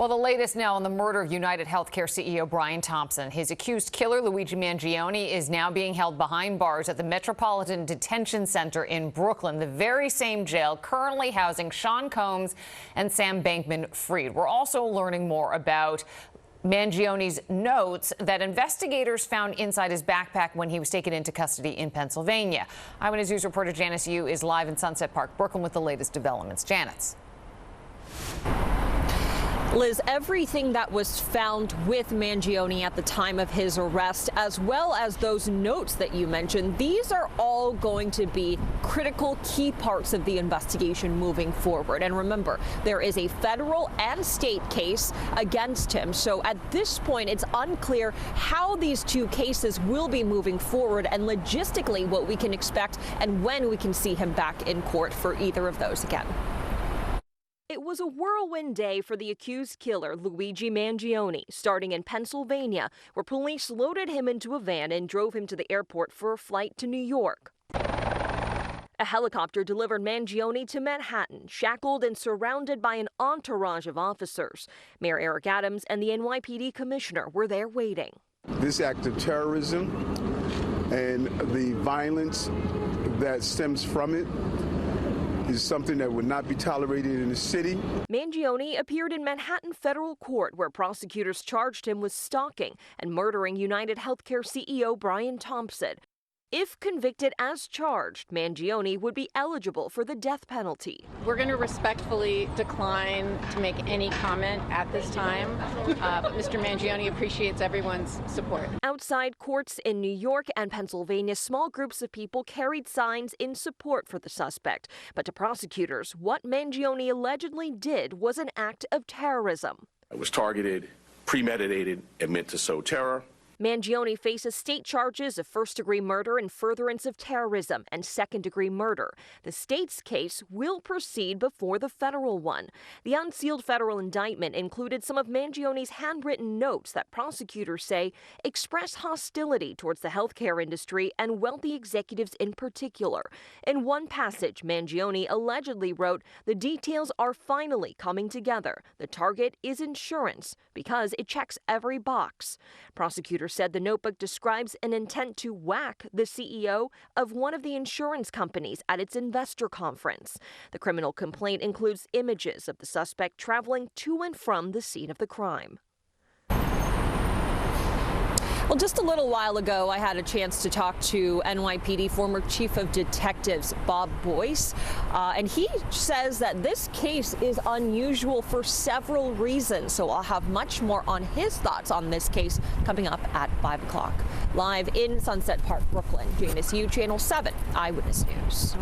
Well, the latest now on the murder of United Healthcare CEO Brian Thompson. His accused killer, Luigi Mangione, is now being held behind bars at the Metropolitan Detention Center in Brooklyn, the very same jail currently housing Sean Combs and Sam Bankman-Fried. We're also learning more about Mangione's notes that investigators found inside his backpack when he was taken into custody in Pennsylvania. Eyewitness News reporter Janice Yu is live in Sunset Park, Brooklyn, with the latest developments. Janice. Liz, everything that was found with Mangione at the time of his arrest, as well as those notes that you mentioned, these are all going to be critical key parts of the investigation moving forward. And remember, there is a federal and state case against him. So at this point, it's unclear how these two cases will be moving forward and logistically what we can expect and when we can see him back in court for either of those again. It was a whirlwind day for the accused killer, Luigi Mangione, starting in Pennsylvania, where police loaded him into a van and drove him to the airport for a flight to New York. A helicopter delivered Mangione to Manhattan, shackled and surrounded by an entourage of officers. Mayor Eric Adams and the NYPD commissioner were there waiting. This act of terrorism and the violence that stems from it is something that would not be tolerated in the city. Mangione appeared in Manhattan federal court, where prosecutors charged him with stalking and murdering United Healthcare CEO Brian Thompson. If convicted as charged, Mangione would be eligible for the death penalty. We're going to respectfully decline to make any comment at this time, but Mr. Mangione appreciates everyone's support. Outside courts in New York and Pennsylvania, small groups of people carried signs in support for the suspect. But to prosecutors, what Mangione allegedly did was an act of terrorism. It was targeted, premeditated, and meant to sow terror. Mangione faces state charges of first-degree murder and furtherance of terrorism and second-degree murder. The state's case will proceed before the federal one. The unsealed federal indictment included some of Mangione's handwritten notes that prosecutors say express hostility towards the healthcare industry and wealthy executives in particular. In one passage, Mangione allegedly wrote, "The details are finally coming together. The target is insurance because it checks every box." Prosecutors said the notebook describes an intent to whack the CEO of one of the insurance companies at its investor conference. The criminal complaint includes images of the suspect traveling to and from the scene of the crime. Well, just a little while ago, I had a chance to talk to NYPD former Chief of Detectives Bob Boyce, and he says that this case is unusual for several reasons. So I'll have much more on his thoughts on this case coming up at 5 o'clock. Live in Sunset Park, Brooklyn, Janice Yu, Channel 7 Eyewitness News.